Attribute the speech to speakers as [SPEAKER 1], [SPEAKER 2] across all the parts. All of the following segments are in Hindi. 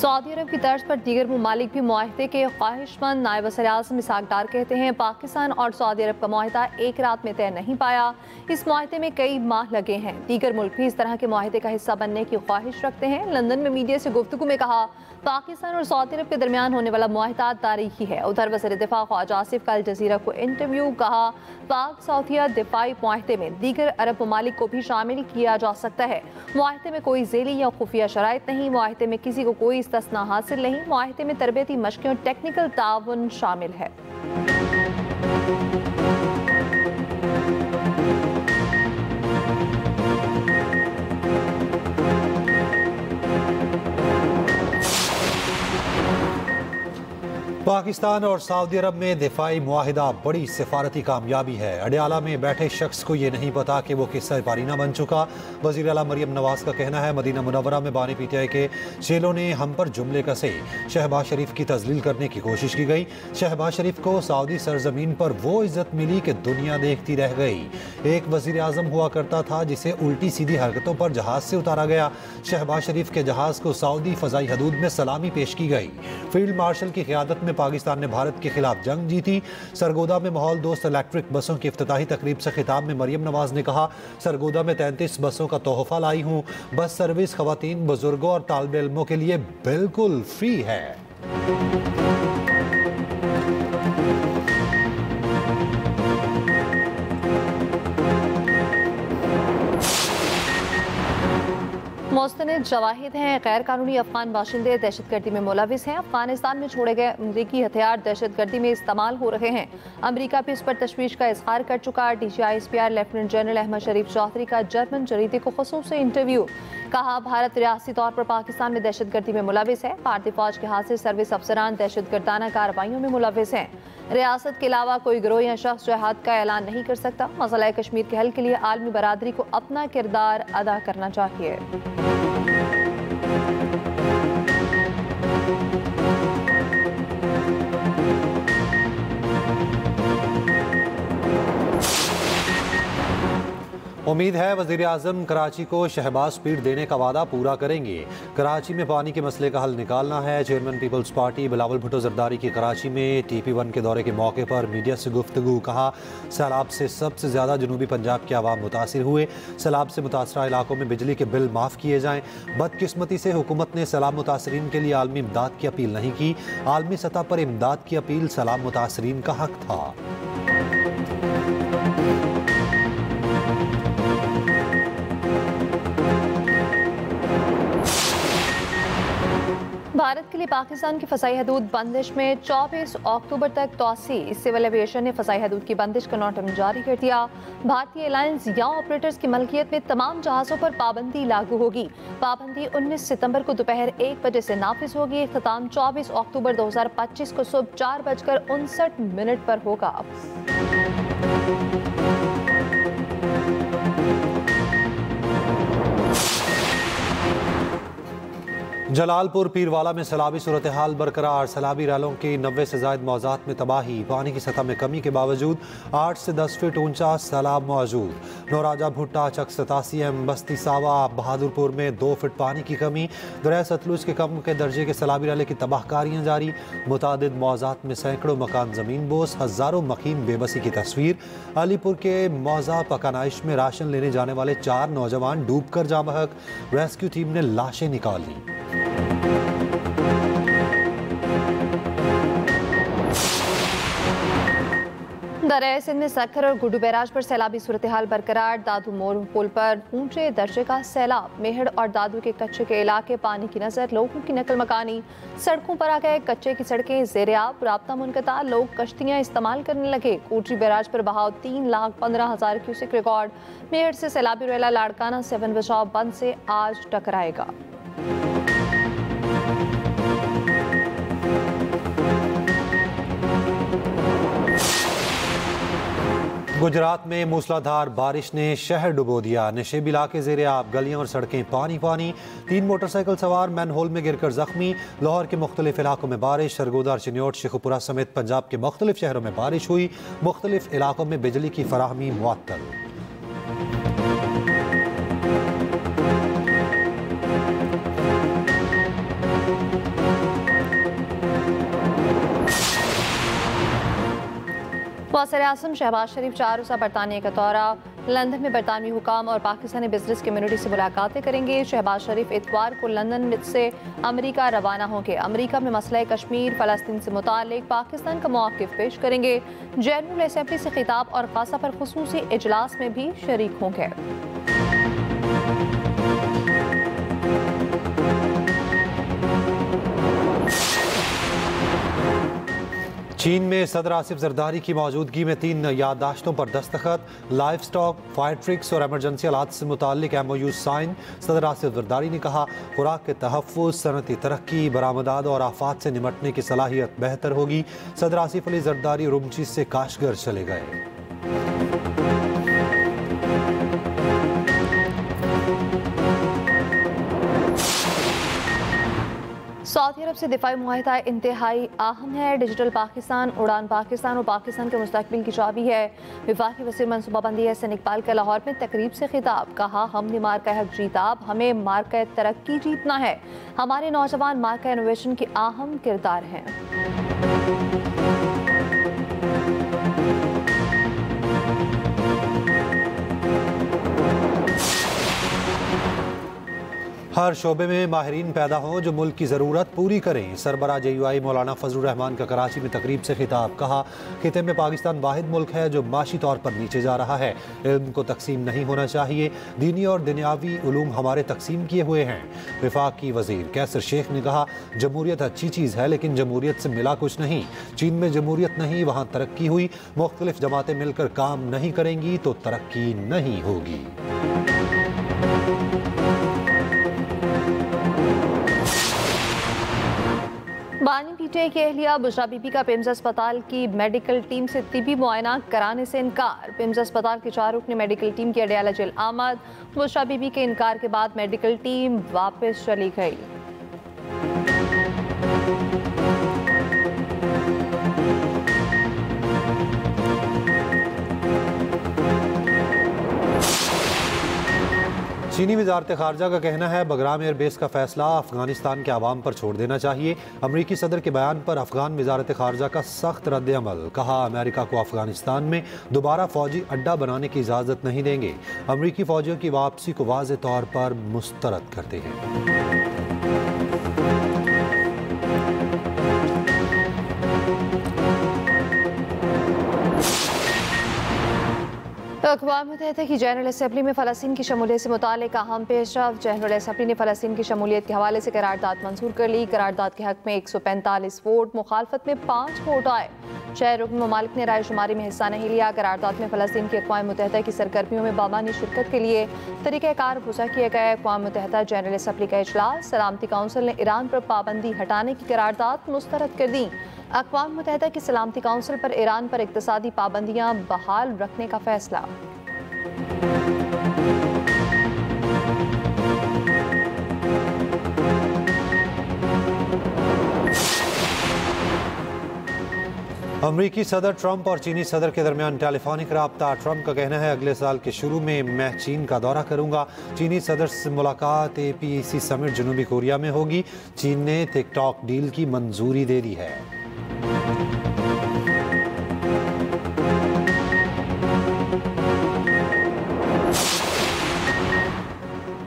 [SPEAKER 1] सऊदी अरब की तर्ज पर दीगर ममालिक भी मुआहदे के ख्वाहिशमंद। नायब वज़ीर-ए-आज़म इसहाक डार कहते हैं पाकिस्तान और सऊदी अरब का मुआहदा एक रात में तय नहीं पाया, इस मुआहदे में कई माह लगे हैं। दीगर मुल्क भी इस तरह के मुआहदे का हिस्सा बनने की ख्वाहिश रखते हैं। लंदन में मीडिया से गुफ्तगू में कहा पाकिस्तान और सऊदी अरब के दरमियान होने वाला मुआहदा तारीखी है। उधर वज़ीर दिफा ख्वाजा आसिफ का अल जज़ीरा को इंटरव्यू, कहा पाक सऊदिया दिफाई मुआहदे में दीगर अरब ममालिक को भी शामिल किया जा सकता है। मुआहदे में कोई ज़ेली या खुफिया शराइत नहीं, मुआहदे में किसी को कोई इस्तिस्ना हासिल नहीं, मुआहदे में तरबियती मशक़ें और टेक्निकल ताउन शामिल है।
[SPEAKER 2] पाकिस्तान और सऊदी अरब में दिफाई मुआहिदा बड़ी सिफारती कामयाबी है। अडयाला में बैठे शख्स को ये नहीं पता कि वो किससे पारीना बन चुका। वज़ीर आला मरियम नवाज का कहना है मदीना मुनव्वरा में बानी पीटीआई के चेलों ने हम पर जुमले कसे, शहबाज शरीफ की तजलील करने की कोशिश की गई। शहबाज शरीफ को सऊदी सरजमीन पर वो इज्जत मिली कि दुनिया देखती रह गई। एक वज़ीर आज़म हुआ करता था जिसे उल्टी सीधी हरकतों पर जहाज से उतारा गया। शहबाज शरीफ के जहाज को सऊदी फ़ज़ाई हदूद में सलामी पेश की गई। फील्ड मार्शल की क़ियादत में पाकिस्तान ने भारत के खिलाफ जंग जीती। सरगोदा में माहौल दोस्त इलेक्ट्रिक बसों की इफ्तिताही तकरीब से खिताब में मरियम नवाज ने कहा सरगोदा में 33 बसों का तोहफा लाई हूँ। बस सर्विस खवातीन, बुजुर्गों और तालिब इल्मों के लिए बिल्कुल फ्री है।
[SPEAKER 1] मुस्तनिद जवाहिद हैं, गैर कानूनी अफगान बाशिंदे दहशतगर्दी में मुलविस हैं। अफगानिस्तान में छोड़े गए अमरीकी हथियार दहशतगर्दी में इस्तेमाल हो रहे हैं। अमरीका भी इस पर तशवीश का इजहार कर चुका। DGISPR लेफ्टिनेंट जनरल अहमद शरीफ चौधरी का जर्मन जरीदे को खुसूसी इंटरव्यू, कहा भारत रियासती तौर पर पाकिस्तान में दहशतगर्दी में मुलविस है। भारतीय फौज के हाथ से सर्विस अफसरान दहशतगर्दाना कार्रवाइयों में मुलविस हैं। रियासत के अलावा कोई गिरोह या शख्स जिहाद का ऐलान नहीं कर सकता। मसला कश्मीर के हल के लिए आलमी बरादरी को अपना किरदार अदा करना चाहिए।
[SPEAKER 2] उम्मीद है वज़ीर आज़म कराची को शहबाज स्पीड देने का वादा पूरा करेंगे। कराची में पानी के मसले का हल निकालना है। चेयरमैन पीपल्स पार्टी बिलावल भुट्टो जरदारी की कराची में TP1 के दौरे के मौके पर मीडिया से गुफ्तगू, कहा सैलाब से सबसे ज़्यादा जनूबी पंजाब के अवाम मुतासिर हुए। सैलाब से मुतासरा इलाकों में बिजली के बिल माफ़ किए जाएँ। बदकिस्मती से हुकूमत ने सैलाब मुतासरीन के लिए आलमी इमदाद की अपील नहीं की। आलमी सतह पर इमदाद की अपील सैलाब मुतासरीन का हक था।
[SPEAKER 1] भारत के लिए पाकिस्तान की फ़ज़ाई हदूद बंदिश में 24 अक्टूबर तक तोसी। सिविल एविएशन ने फ़ज़ाई हदूद की बंदिश का नोटिस जारी कर दिया। भारतीय एयरलाइंस या ऑपरेटर्स की मलकियत में तमाम जहाज़ों पर पाबंदी लागू होगी। पाबंदी 19 सितंबर को दोपहर 1 बजे से नाफिज होगी। इख्तिताम 24 अक्टूबर 2025 को सुबह 4:59 पर होगा।
[SPEAKER 2] जलालपुर पीरवाला में सैलाबी सूरत हाल बरकरार। सैलाबी रैलों की 90 से ज़ायद मौज़ात में तबाही। पानी की सतह में कमी के बावजूद 8 से 10 फीट ऊंचा सैलाब मौजूद। नौराजा भुट्टा, चक 87M, बस्ती सावा, बहादुरपुर में 2 फीट पानी की कमी। दरिया सतलुज के कम के दर्जे के सैलाबी रैले की तबाहकारियाँ जारी। मुतादिद मौज़ात में सैकड़ों मकान ज़मीन बोस, हज़ारों मकीन बेबसी की तस्वीर। अलीपुर के मौज़ा पकानाइश में राशन लेने जाने वाले 4 नौजवान डूब कर जाँ बहक। रेस्क्यू टीम ने लाशें निकाली।
[SPEAKER 1] दरिया सिंध में सखर और गुड्डू बैराज पर सैलाबी सूरत हाल बरकरार। दादू मोड़ पुल पर ऊंचे दर्जे का सैलाब। मेहड़ और दादू के कच्चे के इलाके पानी की नजर। लोगों की नकल मकानी। सड़कों पर आ गए कच्चे की सड़कें ज़ेर-ए-आब। राब्ता मुनक़ता। लोग कश्तियाँ इस्तेमाल करने लगे। कोटरी बैराज पर बहाव 3,15,000 क्यूसेक रिकॉर्ड। मेहड़ से सैलाबी रेला लाड़काना 7 बचाव बंद से आज टकराएगा।
[SPEAKER 2] गुजरात में मूसलाधार बारिश ने शहर डुबो दिया। नशेबी इलाके ज़ेर-ए-आब, गलियां और सड़कें पानी पानी। 3 मोटरसाइकिल सवार मैनहोल में गिरकर जख्मी। लाहौर के मुख्तलिफ इलाकों में बारिश। सरगोदा, चिन्योट, शेखुपुरा समेत पंजाब के मुख्तलिफ शहरों में बारिश हुई। मुख्तलिफ इलाकों में बिजली की फराहमी मुअत्तल।
[SPEAKER 1] वज़ीर-ए-आज़म शहबाज शरीफ 4 रोज़ा बरतानिया का दौरा। लंदन में बरतानवी हुकाम और पाकिस्तानी बिजनेस कम्युनिटी से मुलाकातें करेंगे। शहबाज शरीफ इतवार को लंदन से अमरीका रवाना होंगे। अमरीका में मसला कश्मीर फ़लस्तीन से मुतालिक पाकिस्तान का मौक़िफ़ पेश करेंगे। जनरल असम्बली से खिताब और गाज़ा पर ख़ुसूसी इजलास में भी शरीक होंगे।
[SPEAKER 2] चीन में सदर आसिफ जरदारी की मौजूदगी में 3 याददाश्तों पर दस्तखत। लाइफ स्टॉक, फायर ट्रिक्स और एमरजेंसी हालात से मुताल्लिक MOU साइन। सदर आसिफ जरदारी ने कहा, खुराक के तहफ़्फ़ुज़, सनती तरक्की, बरामदात और आफात से निमटने की सलाहियत बेहतर होगी। सदर आसिफ अली जरदारी रुमची से काशगर चले गए।
[SPEAKER 1] सऊदी अरब से दिफाई मुआहिदा इंतहाई अहम है। डिजिटल पाकिस्तान, उड़ान पाकिस्तान और पाकिस्तान के मुस्तकबिल की चाबी है। वफाकी वज़ीर मनसूबाबंदी हसन इकबाल का लाहौर में तकरीब से खिताब। कहा, हमने मार्का हक जीता, अब हमें मार्का तरक्की जीतना है। हमारे नौजवान मार्का इनोवेशन के अहम किरदार हैं।
[SPEAKER 2] हर शोबे में माहिरीन पैदा हों जो मुल्क की ज़रूरत पूरी करें। सरबराह JUI मौलाना फजलुर रहमान का कराची में तकरीब से खिताब। कहा, खिते में पाकिस्तान वाहिद मुल्क है जो माशी तौर पर नीचे जा रहा है। इल्म को तकसीम नहीं होना चाहिए। दीनी और दुनियावी उलूम हमारे तकसीम किए हुए हैं। वफाकी वज़ीर कैसर शेख ने कहा, जमहूरियत अच्छी चीज़ है लेकिन जमहूरियत से मिला कुछ नहीं। चीन में जमहूरियत नहीं, वहाँ तरक्की हुई। मुख्तलिफ जमातें मिलकर काम नहीं करेंगी तो तरक्की नहीं होगी।
[SPEAKER 1] बानी PTI की एहलिया बुशरा बीबी का पिम्स अस्पताल की मेडिकल टीम से तिबी मुआयना कराने से इनकार। पिम्स अस्पताल की 4 रुकनी मेडिकल टीम की अडयाला जेल आमद। बुशरा बीबी के इनकार के बाद मेडिकल टीम वापस चली गई।
[SPEAKER 2] चीनी वजारत खारजा का कहना है, बगराम एयरबेस का फैसला अफगानिस्तान के आवाम पर छोड़ देना चाहिए। अमरीकी सदर के बयान पर अफगान वजारत खारजा का सख्त रद्द-ए-अमल। कहा, अमेरिका को अफगानिस्तान में दोबारा फौजी अड्डा बनाने की इजाज़त नहीं देंगे। अमरीकी फौजियों की वापसी को वाज़े तौर पर मुस्तरद करते हैं।
[SPEAKER 1] अक़वाम मुत्तहिदा की जनरल असम्बली में फ़लस्तीन की शमूलियत से मुतालिक अहम पेशरफ़। जनरल असम्बली ने फ़लस्तीन की शमूलियत के हवाले से करारदाद मंजूर कर ली। करारदाद के हक़ में 145 वोट, मुखालफत में 5 वोट आए। 6 रुकन ममालिक ने रायशुमारी में हिस्सा नहीं लिया। करारदाद में फ़लस्तीन की अक़वाम मुत्तहिदा की सरगर्मियों में बामानी शिरकत के लिए तरीक़ाकार वज़ा किए गए। अक़वाम मुत्तहिदा जनरल असम्बली का इजलास। सलामती काउंसिल ने ईरान पर पाबंदी हटाने की करारदाद मुस्तरद कर दी। अक़वाम मुत्तहिदा की सलामती काउंसिल पर ईरान पर इक़्तिसादी पाबंदियाँ बहाल रखने का फैसला।
[SPEAKER 2] अमरीकी सदर ट्रंप और चीनी सदर के दरमियान टेलीफोनिक रब्ता। ट्रंप का कहना है, अगले साल के शुरू में मैं चीन का दौरा करूंगा। चीनी सदर से मुलाकात APEC समिट जनूबी कोरिया में होगी। चीन ने टिकटॉक डील की मंजूरी दे दी है।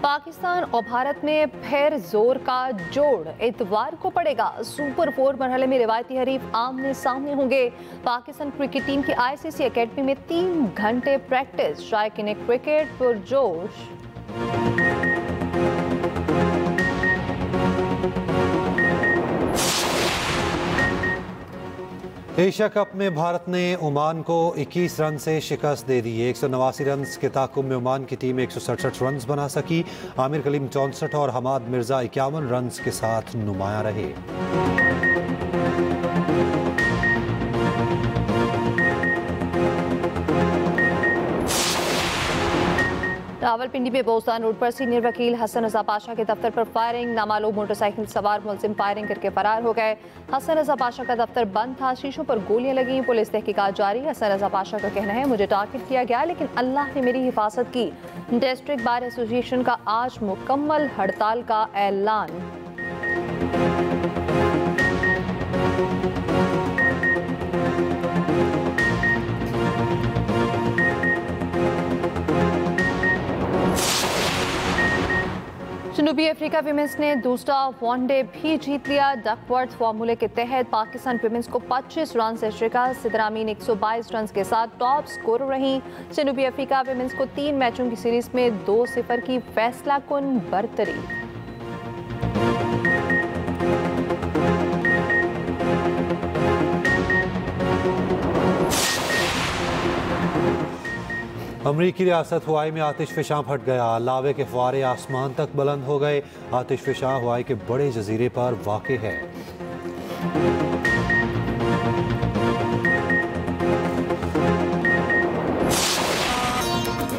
[SPEAKER 1] पाकिस्तान और भारत में फिर जोर का जोड़ इतवार को पड़ेगा। सुपर 4 मरहले में रिवायती हरीफ आमने सामने होंगे। पाकिस्तान क्रिकेट टीम की ICC एकेडमी में 3 घंटे प्रैक्टिस। शायकीन क्रिकेट पुरजोश।
[SPEAKER 2] एशिया कप में भारत ने ओमान को 21 रन से शिकस्त दे दी। 189 रन के ताकुब में ओमान की टीम 167 रन बना सकी। आमिर कलीम 64 और हमाद मिर्जा 51 रन के साथ नुमाया रहे।
[SPEAKER 1] रावलपिंडी में बोस्तान रोड पर सीनियर वकील हसन रजा पाशा के दफ्तर पर फायरिंग। नामालूम मोटरसाइकिल सवार मुलजिम फायरिंग करके फरार हो गए। हसन रजा पाशा का दफ्तर बंद था, शीशों पर गोलियां लगी। पुलिस तहकीकात जारी। हसन रजा पाशा का कहना है, मुझे टारगेट किया गया लेकिन अल्लाह ने मेरी हिफाजत की। डिस्ट्रिक्ट बार एसोसिएशन का आज मुकम्मल हड़ताल का ऐलान। जनूबी अफ्रीका विमेंस ने दूसरा वनडे भी जीत लिया। डकवर्थ फार्मूले के तहत पाकिस्तान विमेंस को 25 रन से शिकस्त। सिद्रामीन 122 रन के साथ टॉप स्कोर रही। जनूबी अफ्रीका विमेंस को 3 मैचों की सीरीज में 2-0 की फैसला कुन बरतरी।
[SPEAKER 2] अमरीकी रियासत हवाई में आतिशफशां फट गया। लावे के फुआरे आसमान तक बुलंद हो गए। आतिशफशां हवाई के बड़े जजीरे पर वाक़ है।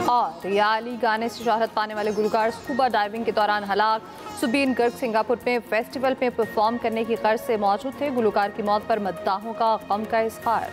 [SPEAKER 1] और रियाली गाने से शोहरत पाने वाले गुलकार स्कूबा डाइविंग के दौरान हलाक। सुबीन गर्ग सिंगापुर में फेस्टिवल में परफॉर्म करने की गर्ज से मौजूद थे। गुलकार की मौत पर मद्दाहों का गम का इजहार।